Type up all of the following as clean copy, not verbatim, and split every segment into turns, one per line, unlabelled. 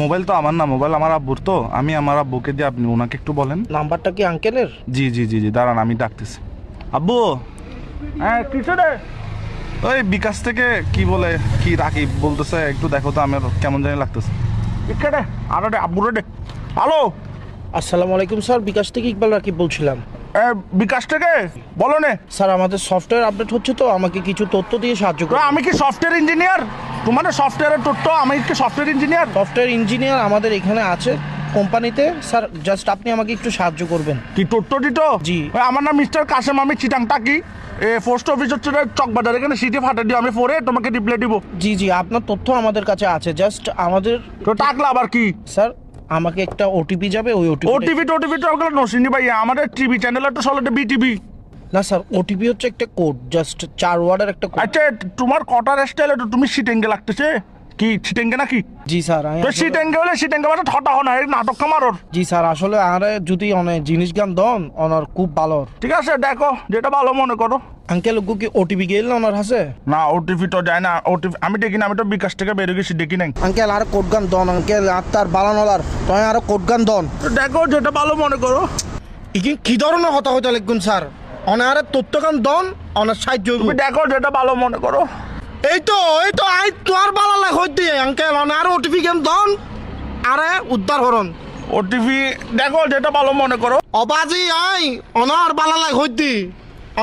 Mobile তো আমার না, মোবাইল আমার আব্বুর, তো আমি আমার আব্বুকে দিয়ে আপনি ওনাকে একটু বলেন।
নাম্বারটা কি আঙ্কেলের?
জি জি জি জি, দাঁড়ান আমি ডাকতেছি। আব্বু, হ্যাঁ কিছু রে, ওই বিকাশ থেকে কি বলে কি রাকিব বলতেছে, একটু দেখো তো, আমার কেমন জানি লাগতেছে। রে আরে রে আব্বু রে, হ্যালো।
আসসালামু আলাইকুম স্যার, বিকাশ থেকে ইকবাল রাকিব বলছিলাম।
বিকাশ থেকে বলো নে।
স্যার আমাদের সফটওয়্যার আপডেট হচ্ছে, তো আমাকে কিছু তথ্য দিয়ে সাহায্য করুন।
আমি কি সফটওয়্যার ইঞ্জিনিয়ার? তোমার সফটওয়্যারের তথ্য, আমি কি সফটওয়্যার ইঞ্জিনিয়ার?
সফটওয়্যার ইঞ্জিনিয়ার আমাদের এখানে আছে কোম্পানিতে। স্যার জাস্ট আপনি আমাকে একটু সাহায্য করবেন।
কি তথ্য দিত?
জি।
আমার নাম মিস্টার কাসেম, আমি চিটাংটা কি পোস্ট অফিস হচ্ছে চকবাজার, এখানে সিটি ফাটা দিও, আমি পরে তোমাকে রিপ্লাই দিব।
জি জি, আপনার তথ্য আমাদের কাছে আছে, জাস্ট আমাদের
তো টাকলা আবার কি?
স্যার আমাকে একটা ওটিপি যাবে, ওই
ওটিভি তো ওগুলো নসিনি ভাই, আমাদের টিভি চ্যানেল তো চলে বিটিভি।
না স্যার, ওটিপি হচ্ছে একটা কোড, জাস্ট 4 ওয়ার্ডের একটা কোড।
আচ্ছা, তোমার কটার স্টাইলে তো তুমি সিটেঙ্গে লাগতেছে, কি সিটেঙ্গে নাকি?
জি স্যার,
তো সিটেঙ্গে হলে সিটেঙ্গে মানে ঠটা হনা, এই নাটক কামারর।
জি স্যার, আসলে আরে যদি অনেক জিনিস গান দন অনার খুব ভালো।
ঠিক আছে, দেখো যেটা ভালো মনে করো।
আঙ্কেল ওগু কি ওটিপি গেল না ওনার হাসে?
না, ওটিভি তো যায় না, ওটিভি আমি দেখি না, আমি তো বিকাশ থেকে বেরিয়ে গেছি, দেখি নাই।
আঙ্কেল আর কোড গান দন, আঙ্কেল আর তার বালানলার তুই আর কোড গান দন।
দেখো যেটা ভালো মনে করো।
কি ধরনের হতা হইতে লিখুন স্যার, অনার তথ্য গান দন, অনার সাহায্য হইবো।
তুমি দেখো যেটা ভালো মনে করো।
এই তো আই তোর বালা লাগ হইতে আঙ্কেল অনার ওটিপি গান দন, আরে উদ্ধার হরন।
ওটিভি দেখো যেটা ভালো মনে করো।
অবাজি আই অনার বালা লাগ হইতে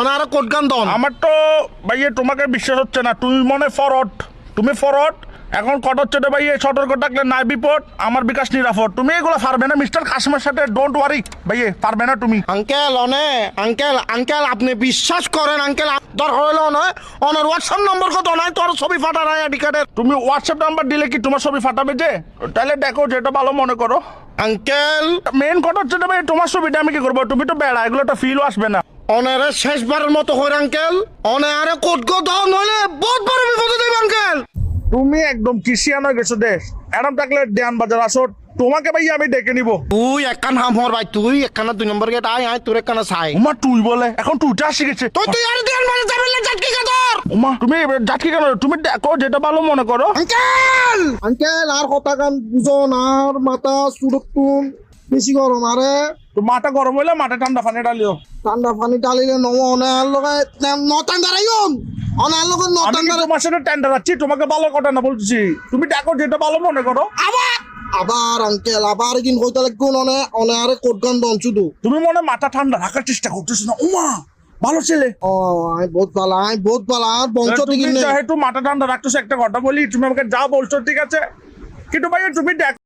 অনার কোড গান দন।
আমার তো ভাইয়ে তোমাকে বিশ্বাস হচ্ছে না, তুমি মনে ফরওয়ার্ড, তুমি ফরওয়ার্ড। এখন কট হচ্ছে রে ভাইয়ে, সতর্ক থাকলে নাই বিপদ, আমার বিকাশ নিরাপদ। তুমি এগুলো পারবে না মিস্টার কাসিমের সাথে, ডোন্ট ওয়ারি ভাইয়ে, পারবে না তুমি।
আঙ্কেল আঙ্কেল আপনি বিশ্বাস করেন আঙ্কেল, দর হইলো নয় অনার হোয়াটসঅ্যাপ নম্বর কত নাই, তোর ছবি ফাটা নাই আইডি কার্ডের।
তুমি হোয়াটসঅ্যাপ নাম্বার দিলে কি তোমার ছবি ফাটাবে যে? তাহলে দেখো যেটা ভালো মনে করো।
আঙ্কেল
মেন কথা হচ্ছে রে ভাই, তোমার ছবিটা আমি কি করবো? তুমি তো বেড়া, এগুলো তো ফিলও আসবে না।
অনারে শেষবারের মতো হইর আঙ্কেল, অনারে কোট গো দাও, নইলে বহুত বড় বিপদে দেব আঙ্কেল।
তুমি একদম কিসিয়ান হয়ে গেছো দেশ, এরম থাকলে দেয়ান বাজার আসো, তোমাকে ভাই আমি ডেকে নিবো।
তুই একখান হাম হর ভাই, তুই একখানা 2 নম্বর গেট আয় তোর একখানা ছাই।
উমা তুই বলে, এখন তুইটা শিখেছে।
তুই আর দেন মানে যাবেন না জাটকি কা তোর।
উমা তুমি যাচ্ছি কেন? তুমি দেখো যেটা ভালো মনে করো।
আঙ্কেল আর কথা গান বুঝন, আর মাথা সুরক্ষণ বেশি গরম, আরে
তো মাথা গরম হইলে মাথা ঠান্ডা পানি ডালিও।
ঠান্ডা পানি ডালিলে নম অনার লগে নটান দাঁড়াইন, অনার লগে
আমি
নটান
কি
দাঁড়াই।
তোমার সাথে টেন্ডার আছি, তোমাকে ভালো কথা না বলছি। তুমি দেখো যেটা ভালো মনে করো।
আবার আঙ্কেল আবার দিন হইতে লাগুন, অনারে কোট গান দন শুধু।
তুমি মনে মাথা ঠান্ডা রাখার চেষ্টা করতেছো না। উমা ভালো ছেলে,
ও আমি বহুত ভালো আর বংশ
তুমি
থেকে নেই।
যেহেতু মাথা ঠান্ডা রাখতেছো, একটা কথা বলি, তুমি আমাকে যা বলছো ঠিক আছে, কিন্তু ভাই তুমি দেখো